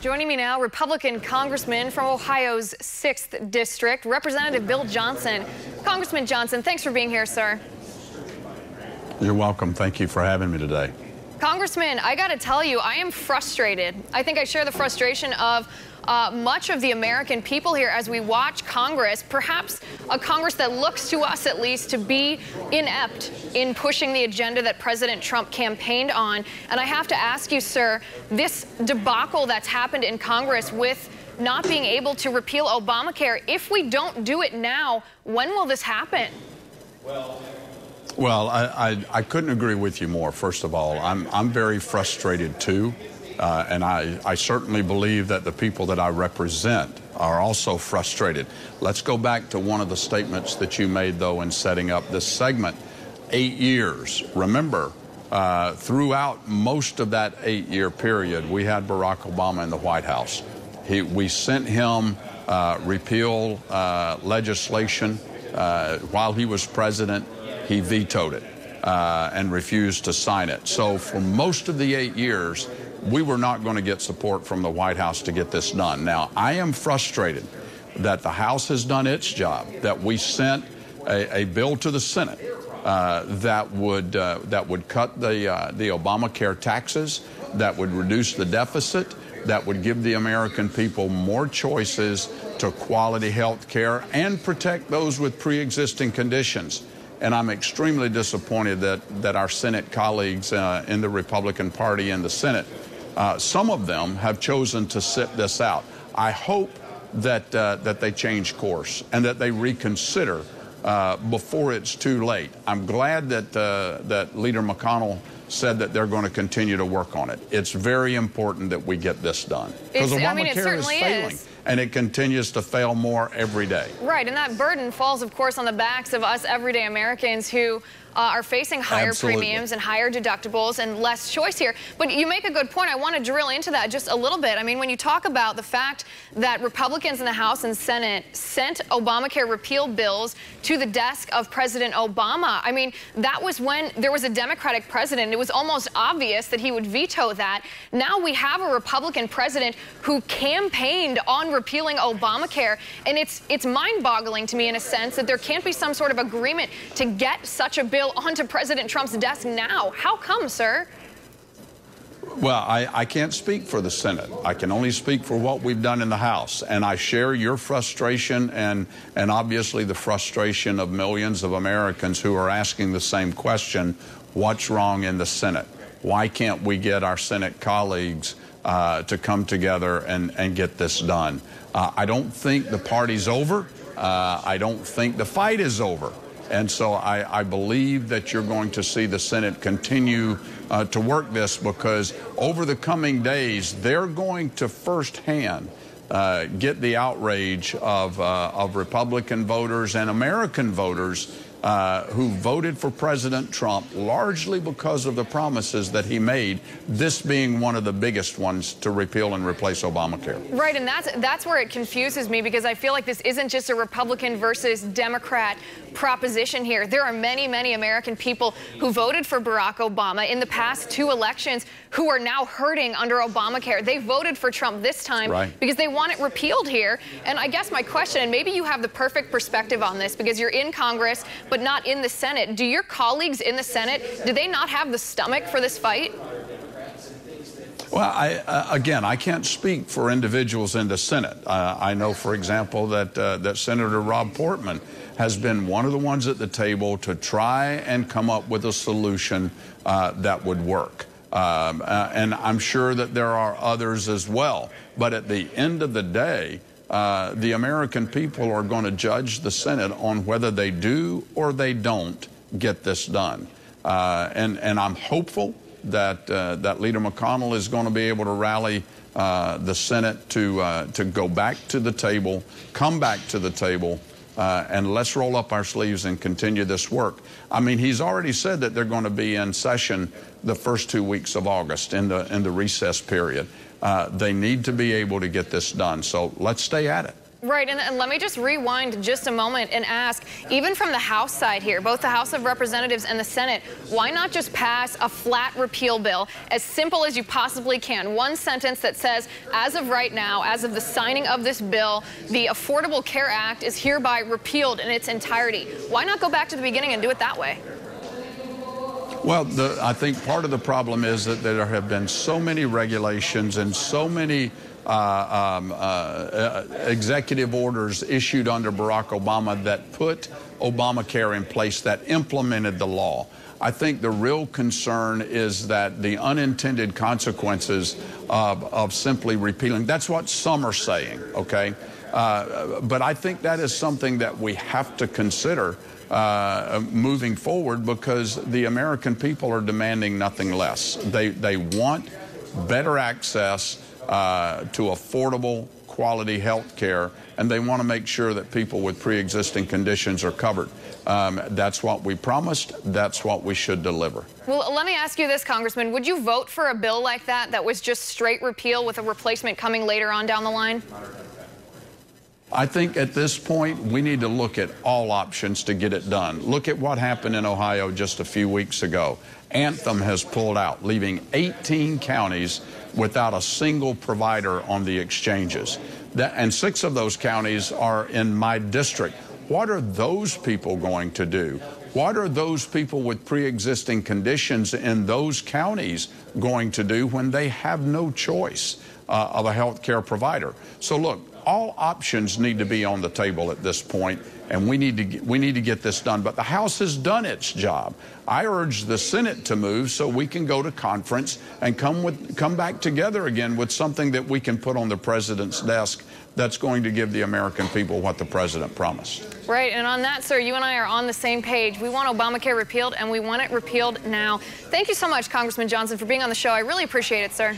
Joining me now, Republican Congressman from Ohio's 6th District, Representative Bill Johnson. Congressman Johnson, thanks for being here, sir. You're welcome. Thank you for having me today. Congressman, I got to tell you, I am frustrated. I think I share the frustration of much of the American people here as we watch Congress, perhaps a Congress that looks to us at least to be inept in pushing the agenda that President Trump campaigned on. And I have to ask you, sir, this debacle that's happened in Congress with not being able to repeal Obamacare, if we don't do it now, when will this happen? Well, I couldn't agree with you more. First of all, I'm very frustrated too. And I certainly believe that the people that I represent are also frustrated. Let's go back to one of the statements that you made, though, in setting up this segment. 8 years. Remember, throughout most of that 8-year period, we had Barack Obama in the White House. We sent him repeal legislation while he was president. He vetoed it and refused to sign it. So for most of the 8 years, we were not going to get support from the White House to get this done. Now, I am frustrated that the House has done its job, that we sent a bill to the Senate that would cut the Obamacare taxes, that would reduce the deficit, that would give the American people more choices to quality health care and protect those with pre-existing conditions. And I'm extremely disappointed that our Senate colleagues in the Republican Party in the Senate, some of them have chosen to sit this out. I hope that they change course and that they reconsider before it's too late. I'm glad that Leader McConnell said that they're going to continue to work on it. It's very important that we get this done. Because Obamacare is failing, and it continues to fail more every day. Right, and that burden falls, of course, on the backs of us everyday Americans who are facing higher premiums and higher deductibles and less choice here. But you make a good point. I want to drill into that just a little bit. I mean, when you talk about the fact that Republicans in the House and Senate sent Obamacare repeal bills to the desk of President Obama, I mean, that was when there was a Democratic president. It was almost obvious that he would veto that. Now we have a Republican president who campaigned on repealing Obamacare, and it's mind-boggling to me in a sense that there can't be some sort of agreement to get such a bill onto President Trump's desk now. How come, sir? Well, I can't speak for the Senate. I can only speak for what we've done in the House. And I share your frustration and obviously the frustration of millions of Americans who are asking the same question: what's wrong in the Senate? Why can't we get our Senate colleagues to come together and get this done? I don't think the party's over. I don't think the fight is over. And so I believe that you're going to see the Senate continue to work this, because over the coming days, they're going to firsthand get the outrage of Republican voters and American voters who voted for President Trump largely because of the promises that he made, this being one of the biggest ones to repeal and replace Obamacare. Right, and that's where it confuses me, because I feel like this isn't just a Republican versus Democrat proposition here. There are many, many American people who voted for Barack Obama in the past 2 elections who are now hurting under Obamacare. They voted for Trump this time because they want it repealed here. And I guess my question, and maybe you have the perfect perspective on this because you're in Congress but not in the Senate. Do your colleagues in the Senate, do they not have the stomach for this fight? Well, again, I can't speak for individuals in the Senate. I know, for example, that Senator Rob Portman has been one of the ones at the table to try and come up with a solution that would work. And I'm sure that there are others as well. But at the end of the day, the American people are going to judge the Senate on whether they do or they don't get this done. And I'm hopeful that Leader McConnell is going to be able to rally the Senate to go back to the table, come back to the table, and let's roll up our sleeves and continue this work. I mean, he's already said that they're going to be in session the first 2 weeks of August in the recess period. They need to be able to get this done. So let's stay at it. Right, and let me just rewind just a moment and ask, even from the House side here, both the House of Representatives and the Senate, why not just pass a flat repeal bill as simple as you possibly can? One sentence that says, as of right now, as of the signing of this bill, the Affordable Care Act is hereby repealed in its entirety. Why not go back to the beginning and do it that way? Well, I think part of the problem is that there have been so many regulations and so many executive orders issued under Barack Obama that put Obamacare in place, that implemented the law. I think the real concern is that the unintended consequences of simply repealing, that's what some are saying, okay? But I think that is something that we have to consider moving forward, because the American people are demanding nothing less. They want better access to affordable, quality health care, and they want to make sure that people with pre-existing conditions are covered. That's what we promised. That's what we should deliver. Well, let me ask you this, Congressman. Would you vote for a bill like that was just straight repeal with a replacement coming later on down the line? I think at this point, we need to look at all options to get it done. Look at what happened in Ohio just a few weeks ago. Anthem has pulled out, leaving 18 counties without a single provider on the exchanges. And 6 of those counties are in my district. What are those people going to do? What are those people with pre-existing conditions in those counties going to do when they have no choice of a health care provider? So look, all options need to be on the table at this point, and we need to get this done. But the House has done its job. I urge the Senate to move so we can go to conference and come back together again with something that we can put on the president's desk that's going to give the American people what the president promised. Right, and on that, sir, you and I are on the same page. We want Obamacare repealed, and we want it repealed now. Thank you so much, Congressman Johnson, for being on the show. I really appreciate it, sir.